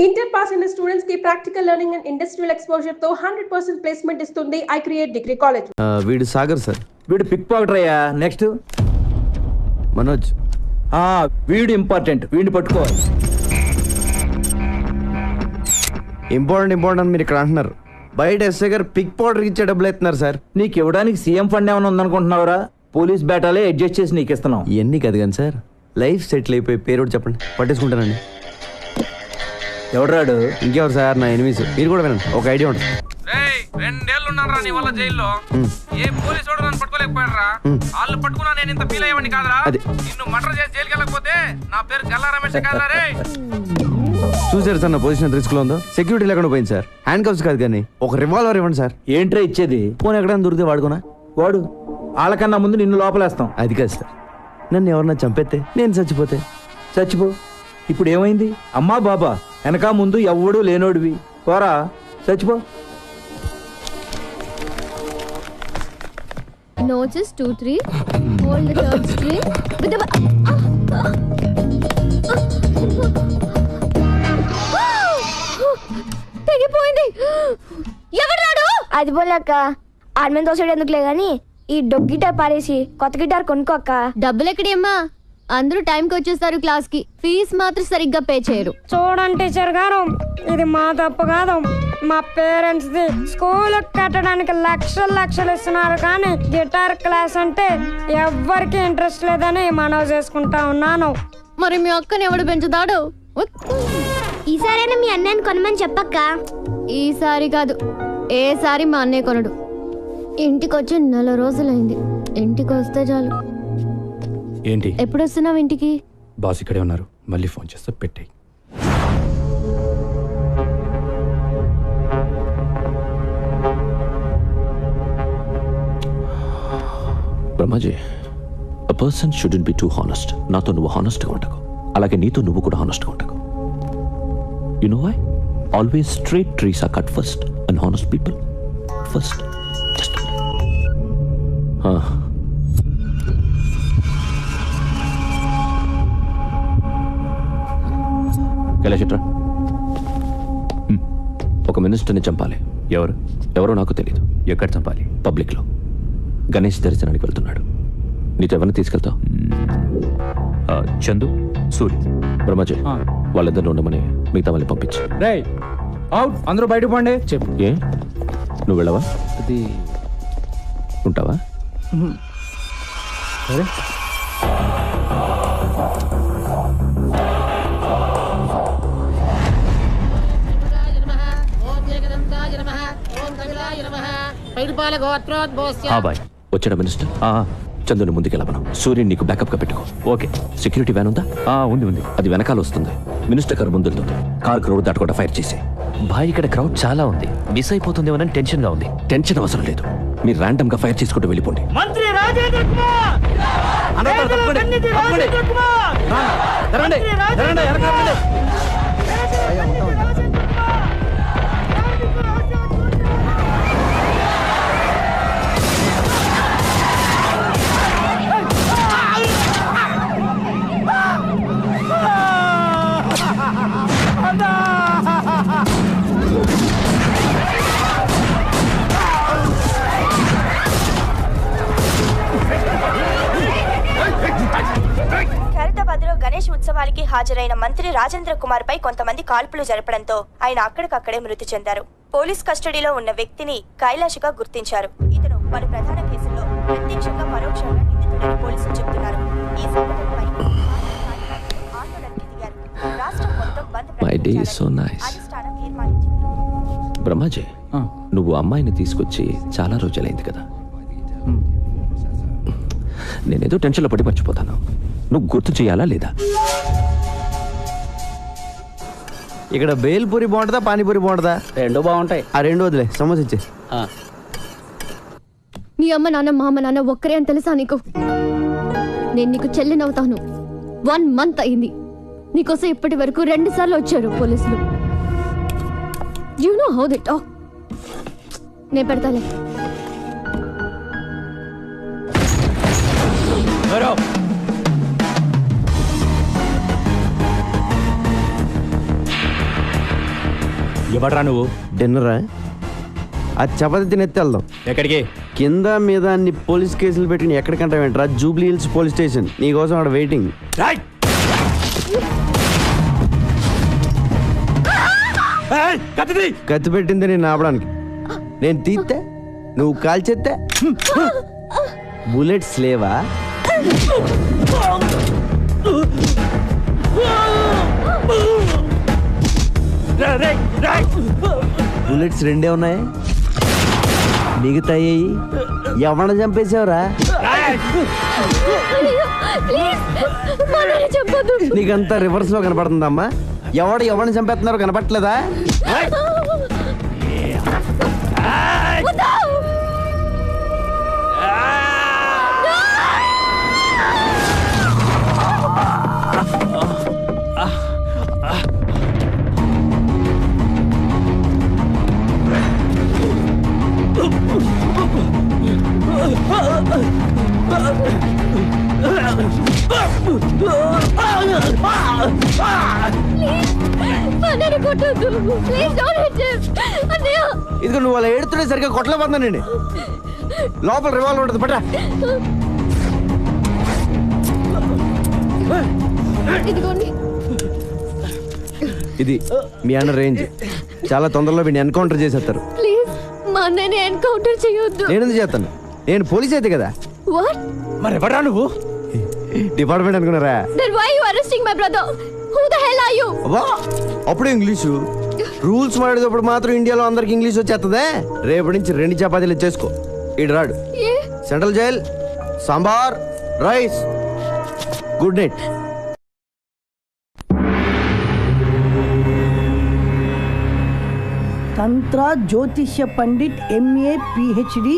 Inter pass అయిన students కి practical learning and industrial exposure తో 100% ప్లేస్మెంట్ ఇస్తుంది ఐ క్రియేట్ డిగ్రీ కాలేజ్. వీడు సాగర్ సార్. వీడు పిక్ పాకెటర్ అయ్యా. నెక్స్ట్ మనోజ్. వీడు ఇంపార్టెంట్, వీడిని పట్టుకోవాలి. ఇంపార్టెంట్ మీరు ఇక్కడ అంటున్నారు. బయట ఎస్ఐ గారు పిక్ పౌడర్ ఇచ్చే డబ్బులు ఎత్తున్నారు సార్. నీకు ఇవ్వడానికి సీఎం ఫండ్ ఏమైనా ఉందనుకుంటున్నావురా? పోలీస్ బేటాలే అడ్జస్ట్ చేసి నీకు ఇస్తున్నాం. ఇవన్నీ కాదు కానీ సార్, లైఫ్ సెటిల్ అయిపోయి పేరు కూడా చెప్పండి, పట్టేసుకుంటానండి. ఎవడరాడు? ఇంకెవరు సార్, నా ఎనిమిస్. మీరు కూడా వినండి, ఒక ఐడియా ఉంటుంది. 2 ఏళ్ళు ఉన్నారా నీ వల్ల జైల్లో? ఏ పోలీసు వాడు నన్ను పట్టుకోలేకపోయారా? వాళ్ళు పట్టుకున్నా నేను ఇంత ఫీల్ అయ్యేవాడిని కాదురా. నిన్ను మర్డర్ చేసి జైలుకి వెళ్ళకపోతే నా పేరు గల్లా రమేష్ కాదురా రే. చూసారు సార్ నా పొజిషన్ రిస్క్ లో ఉందో. సెక్యూరిటీ లేకుండా పోయింది సార్. హ్యాండ్ కప్స్ కాదు కానీ ఒక రివాల్వర్ ఇవ్వండి సార్. ఏంట్రా ఇచ్చేది? ఫోన్ ఎక్కడైనా దొరికితే వాడుకోనా? వాడు వాళ్ళకన్నా ముందు నిన్ను లోపలేస్తాం. అది కాదు సార్, నన్ను ఎవరన్నా చంపేస్తే నేను చచ్చిపోతే. చచ్చిపో. ఇప్పుడు ఏమైంది? అమ్మా బాబా వెనక ముందు ఎవ్వడు లేనోడివి. పోరా చచ్చిపో. Notice 2, 3. Hold the third string with the. తెగిపోయింది. ఎవరాడు? అది పోలేక ఆర్మీ తోసాడు ఎందుకులే గాని ఈ డొగ్ గిటార్ పారేసి కొత్త గిటార్ కొనుక్కోక్క. డబ్బులు ఎక్కడేమ్మా? అందరూ టైంకి వచ్చేస్తారు క్లాస్ కి. ఫీజు మాత్రం సరిగ్గా పే చేయరు. చూడండి టీచర్ గారు, ఇది మా తప్పు కాదు, మా పేరెంట్స్ ది. స్కూల్ కట్టడానికి లక్షలు ఇస్తున్నారు కానీ గిటార్ క్లాస్ అంటే ఎవ్వరికి ఇంట్రెస్ట్ లేదని మనవి చేసుకుంటా ఉన్నాను. మరి మీ అక్కని ఎవడు పెంచుతాడు? ఈసారైనా మీ అన్నయ్యని కొనమని చెప్పక్క. ఈసారి కాదు, ఏసారి మా అన్నయ్య కొనడు. ఇంటికి వచ్చి 4 రోజులైంది. ఇంటికి వస్తే చాలు. ఏంటి? ఎప్పుడు వస్తున్నావు ఇంటికి? బాస్ ఇక్కడే ఉన్నారు, మళ్ళీ ఫోన్ చేస్తే పెట్టేయి. Brahmaji, a person shouldn't be too honest. నాతో నువ్వు హానెస్ట్గా ఉండకు, అలాగే నీతో నువ్వు కూడా హానెస్ట్గా ఉండకు. You know why? Always straight trees are cut first and honest people first. Just కైలాషట్రా, ఒక మినిస్టర్ని చంపాలి. ఎవరో నాకు తెలియదు. ఎక్కడ చంపాలి? పబ్లిక్లో. గణేష్ దర్శనానికి వెళ్తున్నాడు. నీతో ఎవరిని తీసుకెళ్తావు? చందు, సూరి. బ్రహ్మాజీ, వాళ్ళిద్దరిని ఉండమని మిగతా వాళ్ళని పంపించు. రేయ్ అవుట్, అందరూ బయటకు పోండి. చెప్పు. ఏ నువ్వు వెళ్ళవా? అది ఉంటావా? సరే. వచ్చాడా మినిస్టర్? చందుని ముందుకెళ్ళమను. సూర్యుని నీకు బ్యాకప్ గా పెట్టుకో. ఓకే. సెక్యూరిటీ వ్యాన్ ఉందా? ఉంది. అది వెనకాల వస్తుంది. మినిస్టర్ కారు ముందు వెళ్తుంది. కార్ రోడ్ దాటకుండా ఫైర్ చేసి. భాయ్, ఇక్కడ క్రౌడ్ చాలా ఉంది, మిస్ అయిపోతుందేమోనని టెన్షన్ గా ఉంది. టెన్షన్ అవసరం లేదు, మీరు ర్యాండమ్ గా ఫైర్ చేసుకుంటూ వెళ్ళిపోండి. మంత్రి రాజేంద్ర కుమార్! ఖైరతాబాద్లో గణేష్ ఉత్సవానికి హాజరైన మంత్రి రాజేంద్ర కుమార్ పై కొంతమంది కాల్పులు జరపడంతో ఆయన అక్కడికక్కడే మృతి చెందారు. పోలీస్ కస్టడీలో ఉన్న వ్యక్తిని కైలాష్గా గుర్తించారు. ఇతను పలు ప్రధాన కేసుల్లో ప్రత్యక్షంగా పరోక్షంగా నిందితుడని పోలీసులు చెబుతున్నారు. ఈ సంఘటనపై ఆందోళనకి దిగారు. రాష్ట్రం మొత్తం బంద్ అధిష్టానం తీర్మానించింది. బ్రహ్మాజీ, నువ్వు అమ్మాయిని తీసుకొచ్చి చాలా రోజులైంది కదా. నేనేదో టెన్షన్లో పడి మర్చిపోతాను. నువ్వు గుర్తు చేయాలా లేదా? ఇక్కడ బేల్పూరి బాగుంటుందా, పానీపూరి బాగుంటుందా? రెండు బాగుంటాయి. ఆ రెండు వదిలే, సమోసా ఇచ్చే. నీ అమ్మ నాన్న మా అమ్మ నాన్న ఒక్కరే అని తెలుసా నీకు? నేను నీకు చెల్లినవుతాను. 1 month అయింది. నీకోసం ఇప్పటి వరకు 2 సార్లు వచ్చారు పోలీసులు. You know how they talk. నేను పెడతాలే. ఎవడ్రా నువ్వు? డిన్నరా? ఆ చపాతి తినెత్తి వెళ్దాం. ఎక్కడికి? కింద మీద అన్ని పోలీస్ కేసులు పెట్టి ఎక్కడికంటా వెంటరా? Jubilee Hills police station. నీకోసం అక్కడ వెయిటింగ్. కత్తి పెట్టింది నేను ఆపడానికి. నేను తీస్తే నువ్వు కాల్చేస్తే బుల్లెట్స్ లేవా? బుల్లెట్స్ రెండే ఉన్నాయి, మిగతాయి ఎవరిని చంపేశావురా? నీకంతా రివర్స్ లో కనపడుతుందమ్మా. ఎవరిని చంపేస్తున్నారో కనపట్లేదా? ఇదిగో నువ్వు అలా ఏడుతుంటే సరిగ్గా కొట్టలేకపోతున్నానండి. లోపల రివాల్వర్ ఉంటుంది, పట్రా. ఇది మీ అన్న రేంజ్. చాలా తొందరలో వీడిని ఎన్కౌంటర్ చేసేస్తారు. ప్లీజ్ మా అన్నని ఎన్కౌంటర్ చేయొద్దు. నేను చేస్తాను, నేను పోలీస్ అయితే కదా. వాట్? మరి ఎవరా నువ్వు? డిపార్ట్మెంట్ అనుకున్నారా? Then why you arresting my brother? Who the hell are you? అబ్బా, అప్పుడు ఇంగ్లీషు రూల్స్ మాడేటప్పుడు మాత్రం ఇండియాలో అందరికి ఇంగ్లీష్ వచ్చేస్తుందే. రేపటి నుంచి 2 చపాతీలు చేసుకో. ఇటు రాడు. Central jail, sambar, rice. Good night. తంత్ర జ్యోతిష్య pandit MA PhD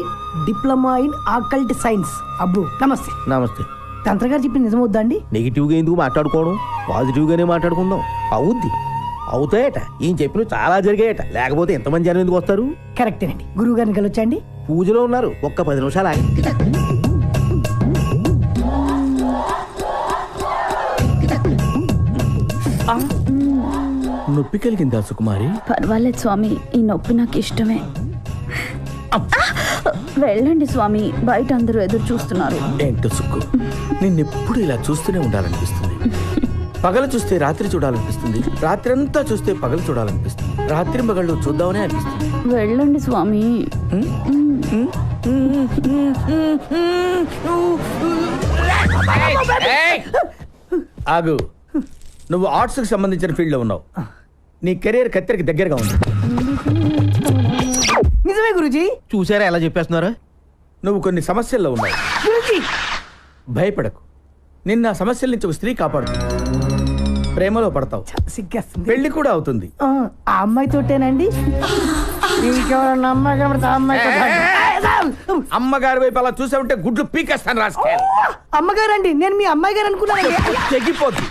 diploma in occult science. అబ్బు నమస్తే. నమస్తే. తంత్ర గారు చెప్పింది నిజమవుద్దా అండి? నెగిటివ్గా ఎందుకు మాట్లాడుకోవడం, పాజిటివ్గానే మాట్లాడుకుందాం. అవుద్ది, అవుతాయట. ఈయన చెప్పిన చాలా జరిగాయట, లేకపోతే ఎంతమంది జనం ఎందుకు వస్తారు? కరెక్టేనండి. గురువు గారిని కలవచ్చండి? పూజలో ఉన్నారు, ఒక్క 10 నిమిషాలు ఆగి. నొప్పి కలిగిందా సుకుమారి? పర్వాలేదు స్వామి, ఈ నొప్పి నాకు ఇష్టమే. వెళ్ళండి స్వామి, బయట అందరూ ఎదురు చూస్తున్నారు. ఏంటో సుక్కు, నిన్నెప్పుడు ఇలా చూస్తూనే ఉండాలనిపిస్తుంది. పగలు చూస్తే రాత్రి చూడాలనిపిస్తుంది, రాత్రి అంతా చూస్తే పగలు చూడాలనిపిస్తుంది, రాత్రి పగళ్ళు చూద్దామనే అనిపిస్తుంది. వెళ్ళండి స్వామి. ఆగు, నువ్వు ఆర్ట్స్కి సంబంధించిన ఫీల్డ్లో ఉన్నావు. నీ కెరీర్ కత్తెరకి దగ్గరగా ఉంది. నిజమే గురుజీ. చూసారా ఎలా చెప్పేస్తున్నారా? నువ్వు కొన్ని సమస్యల్లో ఉన్నావు. భయపడకు, నిన్న ఆ సమస్యల నుంచి ఒక స్త్రీ కాపాడు. ప్రేమలో పడతావు, సిగ్గేస్తుంది. పెళ్లి కూడా అవుతుంది. ఆ అమ్మాయితోటేనండి? ఇంకెవరన్నా అమ్మాయి కనబడితే అమ్మగారి వైపు అలా చూసావుంటే గుడ్లు పీకేస్తాను. రాసుకే అమ్మగారండి, నేను మీ అమ్మాయి గారు అనుకున్నాను. తెగిపోద్ది.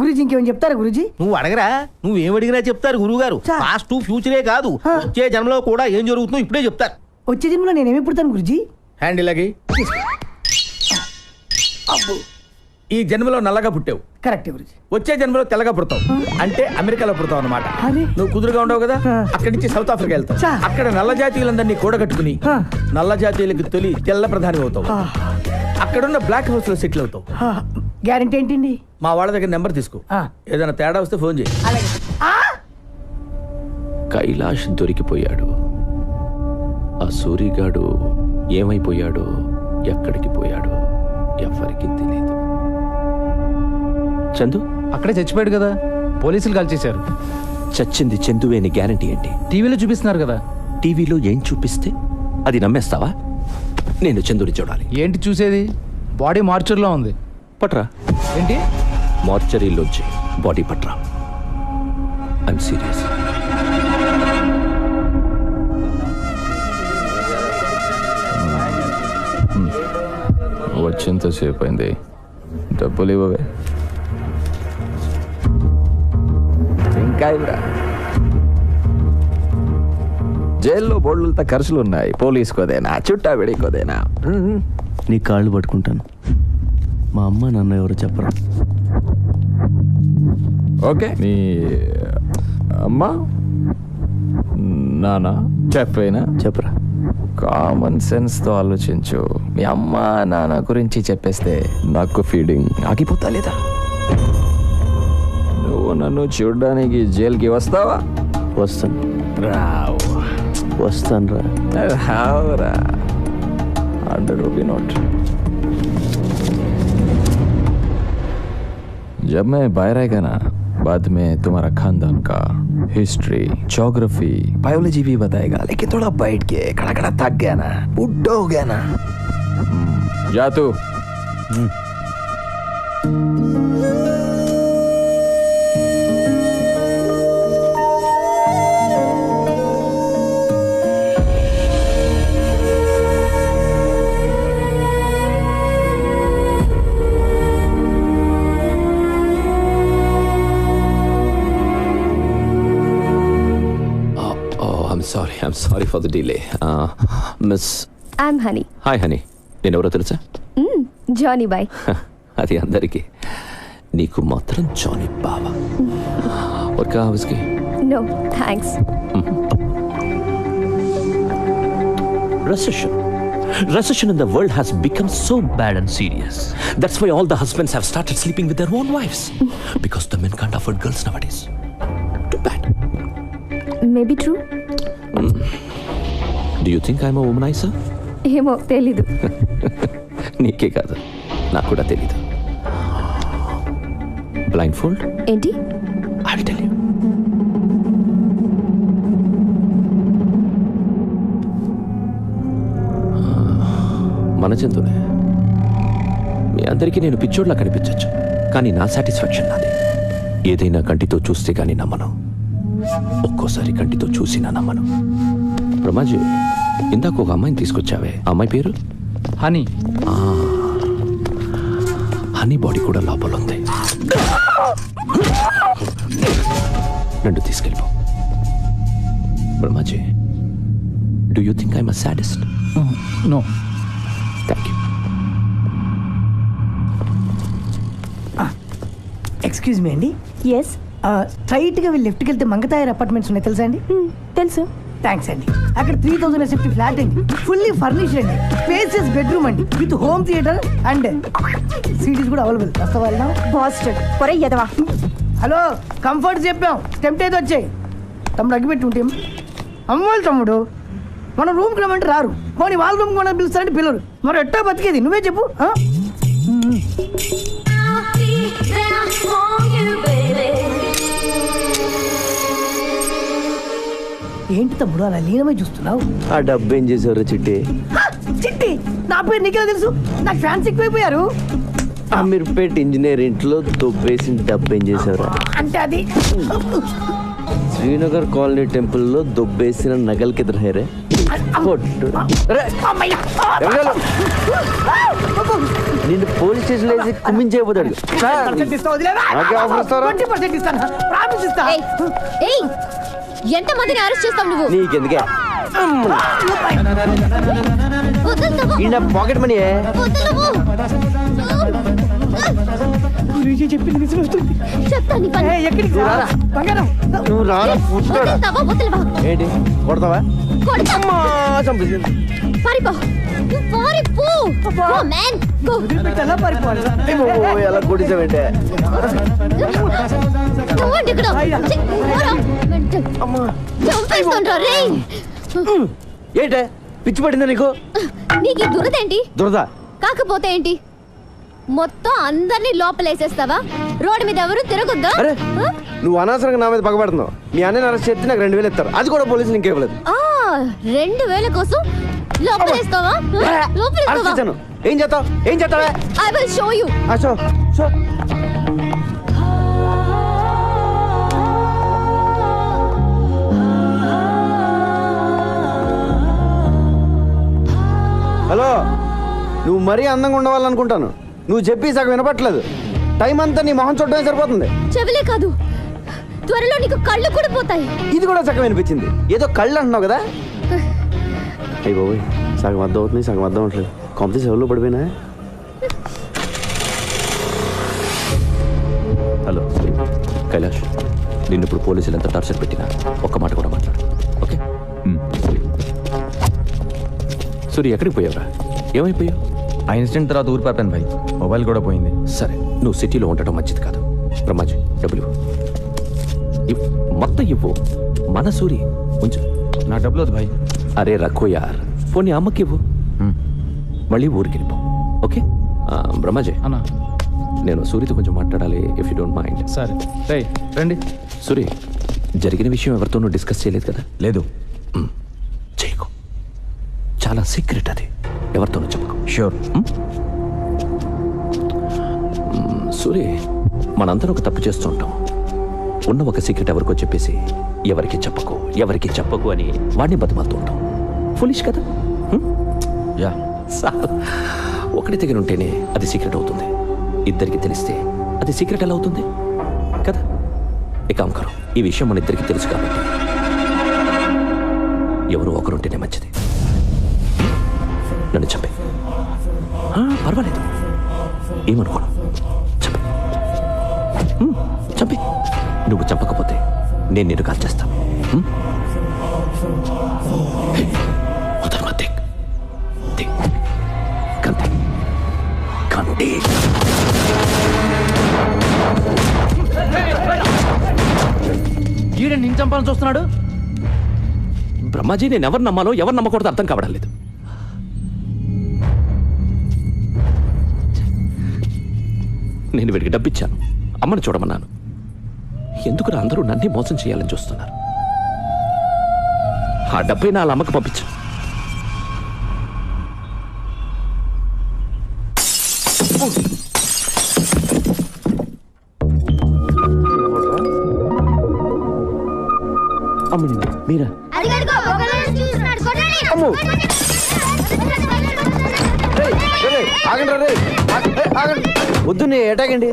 గురుజీ ఇంకేమైనా చెప్తారా గురుజీ? నువ్వు అడగరా, నువ్వేం అడిగినా చెప్తారు గురువు గారు. పాస్ట్ ఫ్యూచరే కాదు, వచ్చే జన్మలో కూడా ఏం జరుగుతుందో ఇప్పుడే చెప్తారు. వచ్చే జన్మలో నేనేమి పుడతాను గురుజీ? హ్యాండిల్ అగి. ఈ జన్మలో నల్లగా పుట్టావు, కరెక్ట్ గురుజీ. వచ్చే జన్మలో తెల్లగా పుడతావు, అంటే అమెరికాలో పుడతావు అన్నమాట. నువ్వు కుదురుగా ఉండవు కదా, అక్కడి నుంచి సౌత్ ఆఫ్రికా వెళ్తావు. అక్కడ నల్ల జాతీయులందరినీ కూడగట్టుకుని నల్ల జాతీయులకు తొలి తెల్ల ప్రధాని అవుతావు. అక్కడున్న బ్లాక్ హౌస్ లో సెటిల్ అవుతావు. గ్యారెంటీ ఏంటండి? మా వాళ్ళ దగ్గర నెంబర్ తీసుకో, ఏదైనా తేడా వస్తే ఫోన్ చేయి. కైలాష్ దొరికిపోయాడు. ఆ సూరిగాడు ఏమైపోయాడో, ఎక్కడికి పోయాడో ఎవరికి తెలియదు. చందు అక్కడే చచ్చిపోయాడు కదా, పోలీసులు కాల్ చేశారు. చచ్చింది చందువే అని గ్యారంటీ ఏంటి? టీవీలో చూపిస్తున్నారు కదా. టీవీలో ఏం చూపిస్తే అది నమ్మేస్తావా? నేను చందుని చూడాలి. ఏంటి చూసేది? బాడీ మార్చర్లో ఉంది. పట్రా. ఏంటి? మార్చరీలోంచి బాడీ పట్రా. I'm serious. వచ్చేంతసేపు అయింది, డబ్బులు ఇవ్వవే. ఇంకా ఇవ్వరా? జైల్లో బోర్డులతో ఖర్చులు ఉన్నాయి. పోలీసుకోదేనా, చుట్టా వెడికోదేనా? నీ కాళ్ళు పట్టుకుంటాను. మా అమ్మ నాన్న ఎవరు చెప్పరా? ఓకే. నీ అమ్మ నానా చెప్పేనా చెప్పరా. కామన్ సెన్స్ తో ఆలోచించు. మీ అమ్మ నాన్న గురించి చెప్పేస్తే నాకు ఫీలింగ్ ఆగిపోతా లేదా? నువ్వు నన్ను చూడడానికి జైలుకి వస్తావా? వస్తాను. రావు. వస్తాను రా. రావురా. 100 रुपये नोट. जब मैं बाहर आएगा ना, बाद में तुम्हारा खानदान का हिस्ट्री, ज्योग्राफी, बायोलॉजी भी बताएगा. लेकिन थोड़ा बैठ के खड़ा खड़ा थक गया ना, बुढ़ा हो गया ना. जा तू. I'm sorry for the delay. Miss. I'm Honey. Hi, Honey. నేను ఎవరో తెలుసా? జానీ బాయ్. అది అందరికీ, నీకు మాత్రం జానీ బావా. और क्या उसकी? No, thanks. Recession in the world has become so bad and serious. That's why all the husbands have started sleeping with their own wives. Because the men can't afford girls nowadays. Too bad. Maybe true. Do you think I'm a womanizer? ఏమో తెలీదు. నీకే కాదు, నాకు కూడా తెలీదు. Blind fold ఏంటి? I will tell you. మన జంతువులే. మీ అందరికీ నేను పిచ్చోడ్లా కనిపించచ్చు, కానీ నా సాటిస్ఫాక్షన్ నాది. ఏదైనా కంటితో చూస్తే కానీ నమ్మను, ఒక్కోసారి కంటితో చూసినా నమ్మను. రమాజీ, ఇందాక ఒక అమ్మాయిని తీసుకొచ్చావే, అమ్మాయి పేరు? హనీ. హనీ బాడీ కూడా లోపల ఉంది. నన్ను తీసుకెళ్ళిపో. Brahmaji, do you think I'm a sadist? No. Thank you. Excuse me అండి. ఎస్. స్ట్రైట్గా వెళ్ళి లెఫ్ట్కి వెళ్తే మంగతాయర్ అపార్ట్మెంట్స్ ఉన్నాయి, తెలుసా అండి? తెలుసు. థ్యాంక్స్ అండి. అక్కడ 3000 SFT ఫ్లాట్ అండి, ఫుల్లీ ఫర్నిష్డ్ అండి, స్పేసియస్ బెడ్రూమ్ అండి, with home theatre and cities కూడా అవైలబుల్. వస్తావా? బాస్టర్డ్ పొర ఎదవా. హలో, కంఫర్ట్ చెప్పాం, టెంప్ట్ అయితే వచ్చాయి. తమ్ముడు అగ్గిపెట్టి ఉంటే అమ్మోళ్ళు తమ్ముడు మన రూమ్కి రమ్మంటే రారు, పోనీ వాళ్ళ రూమ్కి మనం పిలుస్తారంటే పిల్లరు. మరి ఎట్టా బతికేది నువ్వే చెప్పు. ఏంటి తమ్ముడు అలా లీనమై చూస్తున్నావు? ఆ డబ్బు ఏం చేసావురా చిట్టి? చిట్టి నా పేరు నీకెలా తెలుసు? నాకు ఫ్యాన్స్ ఎక్కువైపోయారు. అమీర్పేట్ ఇంజనీర్ ఇంట్లో దొబ్బేసిన డబ్బు ఏం చేసావురా? అంటే అది శ్రీనగర్ కాలనీ టెంపుల్లో దొబ్బేసిన నగలకి ఎదురు హేరే. నిన్ను పోలీస్ స్టేషన్ వేసి కుమ్మించేయబోతాడు. ఎంత మందిని అరెస్ట్ చేస్తావు నువ్వు? నీకెందుకే? పాకెట్ మనీ చెప్పింది నిజం వస్తుంది. నువ్వు రారా? ఏంటి కొడతావా? ఎలా కొట్టించావంటే ఏంటే పిచ్చి పడిందా నీకు? నీకు దురదేంటి? దురద కాకపోతే ఏంటి? మొత్తం అందరినీ లోపలేసేస్తావా? రోడ్డు మీద ఎవరు తిరగొద్దా? నువ్వు అనవసరంగా నా మీద పగబడుతున్నావు. మీ అన్నని అరెస్ట్ చేస్తే నాకు 2000 ఇస్తారు, అది కూడా పోలీసులు ఇంకేవ్వలేదు. 2000 కోసం లోపలేస్తావా? ఏం చేస్తావు? ఏం చేస్తావా? I will show you. Hello, నువ్వు మరీ అందంగా ఉండవాలనుకుంటాను. నువ్వు చెప్పి సగం వినపట్లేదు. టైం అంతా నీ మొహం చూడటమే సరిపోతుంది. చెవిలే కాదు, త్వరలో నీకు కళ్ళు కూడా పోతాయి. ఇది కూడా సగం వినిపించింది. ఏదో కళ్ళు అంటున్నావు కదా? అయ్యి బాబోయ్, సగం అర్థం అవుతుంది, సగం అర్థం అవట్లేదు. కాంపిటీ సెవెల్లో పడిపోయినా. హలో కైలాష్, నిన్ను ఇప్పుడు పోలీసులు ఎంత టార్చర్ పెట్టినా ఒక్క మాట కూడా మాట్లాడు, ఓకే? సూరి ఎక్కడికి పోయావురా? ఏమైపోయావు? ఆ ఇన్సిడెంట్ తర్వాత ఊరు పాపాను భాయ్, మొబైల్ కూడా పోయింది. సరే, నువ్వు సిటీలో ఉండటం మంచిది కాదు. బ్రహ్మాజీ, డబ్బులు మొత్తం ఇవ్వు. మన సూరి ఉంచు. నా డబ్బులు వద్దు భాయ్. అరే రఖో యార్, పోనీ అమ్మకి ఇవ్వు. మళ్ళీ ఊరికి వెళ్ళిపో. ఓకే బ్రహ్మాజీ అన్నా, నేను సూరితో కొంచెం మాట్లాడాలి, ఇఫ్ యూ డోంట్ మైండ్. సరే రేయ్ రండి. సూరి, జరిగిన విషయం ఎవరితోనూ డిస్కస్ చేయలేదు కదా? లేదు. చేయకు, చాలా సీక్రెట్ అది, ఎవరితోనూ చెప్పకు. షూర్. సూరి, మనందరం ఒక తప్పు చేస్తుంటాం. ఉన్న ఒక సీక్రెట్ ఎవరికో చెప్పేసి ఎవరికి చెప్పకు అని వాడిని బతిమాలుతూ ఉంటాం. ఫులిష్ కదా? యా. ఒకటి దగ్గర ఉంటేనే అది సీక్రెట్ అవుతుంది, ఇద్దరికి తెలిస్తే అది సీక్రెట్ ఎలా అవుతుంది కదా? ఇక అంకరు, ఈ విషయం మన ఇద్దరికి తెలుసు కాబట్టి ఎవరు ఒకరుంటేనే మంచిది. నన్ను చెప్పే, పర్వాలేదు, ఏమనుకోను, చెప్పే. చెప్పి నువ్వు చెప్పకపోతే నేను నిన్ను కాల్ చేస్తాను. ఈడ నేను చంపాలని చూస్తున్నాడు. బ్రహ్మాజీ, నేను ఎవరు నమ్మాలో ఎవరు నమ్మకూడదు అర్థం కావడం లేదు. నేను వీడికి డబ్బిచ్చాను, అమ్మని చూడమన్నాను. ఎందుకు అందరూ నన్నే మోసం చేయాలని చూస్తున్నారు? ఆ డబ్బై నా అమ్మకి పంపించు. మీరా? వద్దు, నీ ఏటాగండి.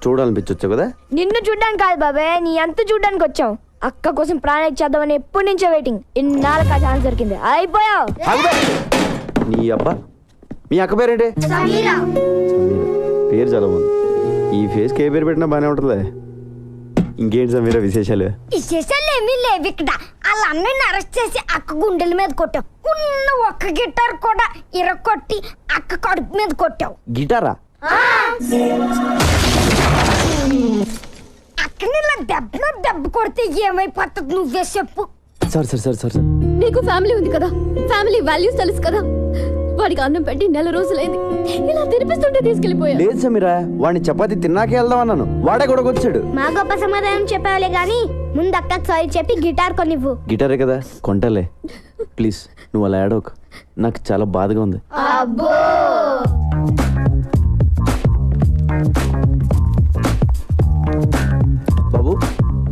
చూడాలనిపించొచ్చు కదా? నిన్ను చూడ్డానికి కాదు బాబాయ్, నీ అంత చూడ్డానికి వచ్చాం. అక్క కోసం ప్రాణం ఇచ్చేద్దామని ఎప్పటి నుంచో వెయిటింగ్. ఇన్నాళ్ళకి ఆ ఛాన్స్ దొరికింది, అయిపోయావు. నీ అబ్బా, మీ అక్క పేరేంటి? పేరు చాలా బాగుంది. ఈ ఫేస్కి ఏ పేరు పెట్టినా బాగానే ఉంటుందిలే. ఇంకేంటి సమీరా విశేషాలు? విశేషాలు ఏమీ లేవు ఇక్కడ. వాళ్ళ అన్నయ్యని అరెస్ట్ చేసి అక్క గుండెల మీద కొట్టావు. ఉన్న ఒక్క గిటార్ కూడా ఇరగొట్టి అక్క కడుపు మీద కొట్టావు. గిటారా? అక్కని ఇలా దెబ్బ కొడితే ఏమైపోతుంది నువ్వే చెప్పు. సార్ నీకు ఫ్యామిలీ ఉంది కదా, ఫ్యామిలీ వాల్యూస్ తెలుసు కదా. వాడికి అన్నం పెట్టి 4 రోజులైంది, ఇలా తినిపిస్తుంటే తీసుకెళ్లిపోయా. లేదు సమీరా, వాడిని చపాతి తిన్నాకే వెళ్దాం అన్నాను, వాడే కూడా వచ్చాడు. మా గొప్ప సమాధానం చెప్పాలే గాని ముందు అక్కకి సారీ చెప్పి గిటార్ కొనివ్వు. గిటారే కదా, కొంటలే. ప్లీజ్ నువ్వు అలా ఏడవకు, నాకు చాలా బాధగా ఉంది. బాబు,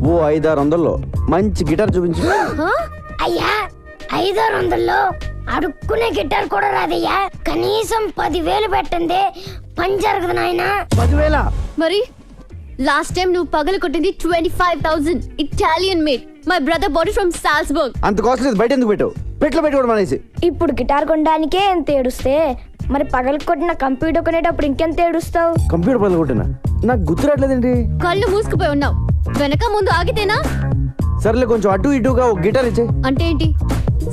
ఓ 500-600 మంచి గిటార్ చూపించు. అయ్యా 500-600 అడుక్కునే గిటార్ కూడా రాదయ్యా. కనీసం 10,000 పెట్టండి, పని జరగదు నాయనా. 10,000? మరి లాస్ట్ టైం నువ్వు పగలు కొట్టింది 25,000 Italian made. My brother body from Salzburg. అంత కాస్ట్ లేదు, బయట ఎందుకు పెట్టావు? పెట్లో పెట్టుకోవడం అనేసి. ఇప్పుడు గిటార్ కొనడానికే ఎంత ఏడుస్తే మరి పగలు కొట్టిన కంప్యూటర్ కొనేటప్పుడు ఇంకెంత ఏడుస్తావు? కంప్యూటర్ పగలు కొట్టినా? నాకు గుర్తురాట్లేదండి. కళ్ళు మూసుకుపోయి ఉన్నావు, వెనక ముందు ఆగితేనా? సర్లే, కొంచెం అటు ఇటుగా ఒక గిటార్ ఇచ్చే. అంటే ఏంటి,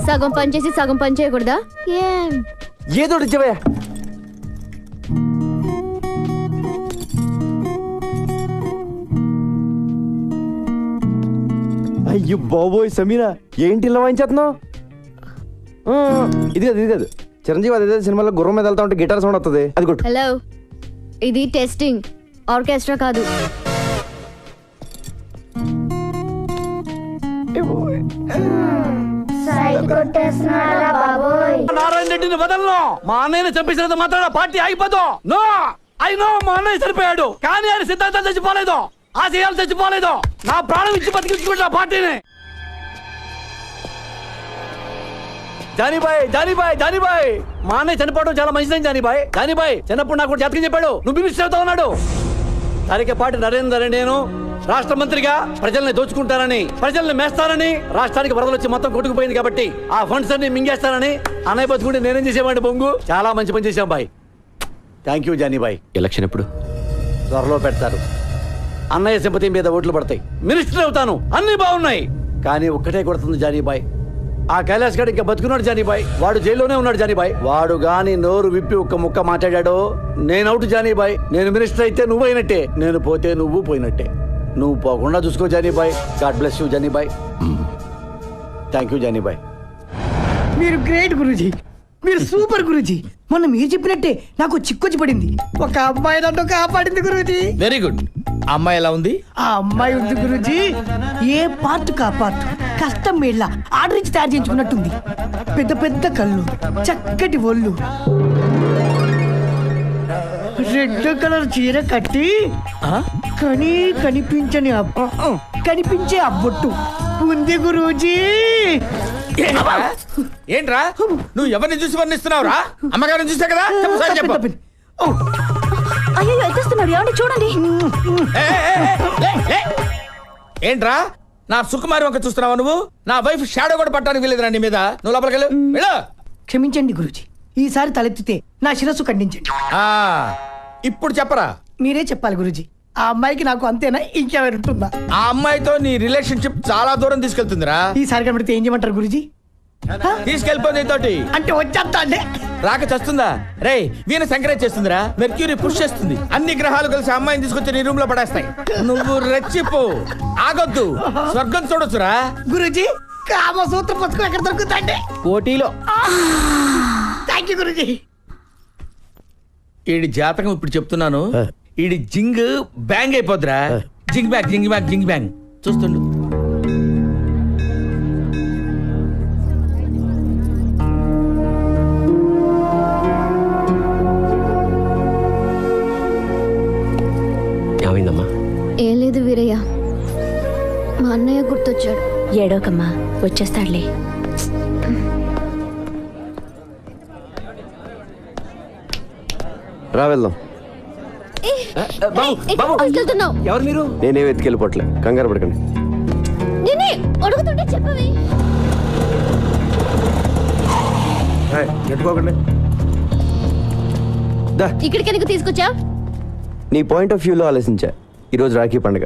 సగం పని చేసి సగం పని చేయకూడదా? ఏదో ఇచ్చేవయ్యా. అయ్యో బాబోయ్ సమీరా, ఏంటి ఇలా వాయించేస్తున్నావు? ఇది కాదు, చిరంజీవి అదే సినిమాలో గుర్రం మీద వెళ్తా ఉంటే గిటార్ సౌండ్ వస్తుంది, అది కొట్టు. హలో, ఇది టెస్టింగ్, ఆర్కెస్ట్రా కాదు. నారాయణ రెడ్డిని వదలను. మా అన్నయ్యని చంపేసినంత మాత్రాన పార్టీ ఆగిపోదు. నో, ఐ నో, మా అన్నయ్య చనిపోయాడు, కానీ ఆయన సిద్ధాంతం చచ్చిపోలేదు, ఆశయాలు చచ్చిపోలేదు. నా ప్రాణం ఇచ్చి బతికించుకుంటా పార్టీని. జానీబాయ్, మా అన్నయ్య చనిపోవడం చాలా మంచిదని జానీబాయ్ చిన్నప్పుడు నాకు జాతకం చెప్పాడు, నువ్వు మినిస్టర్ అవుతా ఉన్నాడు. తరికపాటి నరేందర్ నేను రాష్ట్ర మంత్రిగా ప్రజల్ని దోచుకుంటానని, ప్రజల్ని మేస్తానని, రాష్ట్రానికి వరదలు వచ్చి మొత్తం కొట్టుకుపోయింది కాబట్టి ఆ ఫండ్స్ అన్ని మింగేస్తానని అన్నయ్య బతుకుంటే నేనేం చేసేవాడిని బొంగు. చాలా మంచి పని చేశాం బాయ్. థ్యాంక్ యూ జానీబాయ్. ఎలక్షన్ ఎప్పుడు? త్వరలో పెడతారు. అన్నయ్య సింపతి మీద ఓట్లు పడతాయి, మినిస్టర్ అవుతాను, అన్ని బాగున్నాయి. కానీ ఒక్కటే కొడుతుంది జానీబాయ్, ఆ కైలాష్ గారు ఇంకా బతుకున్నాడు జానీబాయ్. వాడు జైల్లోనే ఉన్నాడు జానీబాయ్. వాడు గాని నోరు విప్పి ఒక్క ముక్క మాట్లాడాడో నేను అవుట్ జానీబాయ్. నేను మినిస్టర్ అయితే నువ్వు అయినట్టే, నేను పోతే నువ్వు పోయినట్టే. నువ్వు పోకుండా చూసుకో Jani Bhai. God bless you Jani Bhai. Thank you Jani Bhai. మీరు గ్రేట్ గురూజీ, మీరు సూపర్ గురూజీ. మొన్న మీరు చెప్పినట్టే నాకు చిక్కొచ్చి పడింది. ఒక అమ్మాయి నన్ను కాపాడింది గురూజీ. Very good. అమ్మాయి ఎలా ఉంది? ఆ అమ్మాయి ఉంది గురూజీ, ఏ పార్ట్ కా పార్ట్ కష్టం మేళ్ళ ఆర్డర్ ఇచ్చి తయారు చేయించుకున్నట్టుంది. పెద్ద పెద్ద కళ్ళు, చక్కటి ఒళ్ళు, రెడ్ కలర్ చీర కట్టి కనిపించని కనిపించే అబ్బొట్టు ఉంది గురూజీ. ఏంట్రా నువ్వు ఎవరిని చూసి వర్ణిస్తున్నావురా? అమ్మగారిని చూసా కదా. చెప్పు. అయ్యో ఎత్తేస్తున్నాడు, ఏమండి చూడండి. ఏంట్రా నా సుకుమారి వంక చూస్తున్నావా నువ్వు? నా వైఫ్ షాడో కూడా పట్టడానికి వెళ్ళేదిరా నీ మీద. నువ్వు లోపలికి వెళ్ళు. క్షమించండి గురూజీ, ఈసారి తలెత్తితే నా శిరస్సు ఖండించండి. ఇప్పుడు చెప్పరా? మీరే చెప్పాలి గురూజీ. ఆ అమ్మాయికి నాకు అంతేనా, ఇంకెవరు ఉంటుందా? ఆ అమ్మాయితో నీ రిలేషన్షిప్ చాలా దూరం తీసుకెళ్తుందిరా. ఈసారి కనబడితే ఏం చేయమంటారు గురూజీ? తీసుకెళ్ళిపోయింది తోటి. అంటే వచ్చేస్తా అండి. రాక చస్తుందా? రే వీనస్ ఎంకరేజ్ చేస్తుందిరా. మెర్క్యూరీ పుష్ చేస్తుంది. అన్ని గ్రహాలు కలిసి అమ్మాయిని తీసుకొచ్చి నీ రూమ్ లో పడేస్తాయి. నువ్వు రెచ్చిపో, ఆగొద్దు, స్వర్గం చూడొచ్చురా. గురూజీ కామసూత్ర పుస్తకం ఎక్కడ దొరుకుతాండి? కోటిలో. Thank you guruji. ఈడి జాతకం ఇప్పుడు చెప్తున్నాను. ఈడి జింగ్ బ్యాంగ్ అయిపోద్దిరా. జింగ్ బ్యాంగ్ జింగ్ బ్యాంగ్ జింగ్ బ్యాంగ్. చూస్తుండు. ఏమైందమ్మా? ఏం లేదు వీరయ్య, మా అన్నయ్య గుర్తొచ్చాడు. ఏడోకమ్మా, వచ్చేస్తాడులే. రా వెళ్దాం. ఎవరు మీరు? నేనే వెతికెళ్ళిపోవట్లే, కంగారు పడకండి. నేనే అడుగుతుంటే చెప్పవే. నెట్టుకోకండి. ఇక్కడికి ఎందుకు తీసుకొచ్చా? నీ పాయింట్ ఆఫ్ వ్యూలో ఆలోచించా. ఈరోజు రాఖీ పండుగ.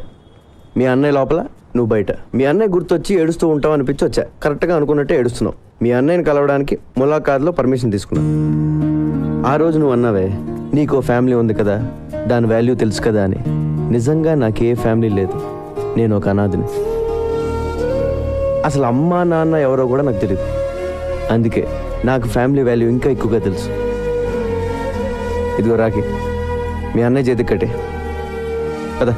మీ అన్నయ్య లోపల, నువ్వు బయట. మీ అన్నయ్య గుర్తొచ్చి ఏడుస్తూ ఉంటావు అనిపించి వచ్చా. కరెక్ట్గా అనుకున్నట్టే ఏడుస్తున్నావు. మీ అన్నయ్యని కలవడానికి ములాఖాత్లో పర్మిషన్ తీసుకున్నావు. ఆ రోజు నువ్వు అన్నావే, నీకో ఫ్యామిలీ ఉంది కదా, దాని వాల్యూ తెలుసు కదా అని. నిజంగా నాకే ఫ్యామిలీ లేదు, నేను ఒక అనాథని. అసలు అమ్మా నాన్న ఎవరో కూడా నాకు తెలియదు. అందుకే నాకు ఫ్యామిలీ వాల్యూ ఇంకా ఎక్కువగా తెలుసు. ఇదిగో రాఖీ, మీ అన్నయ్య చేతికి కట్టే కదా.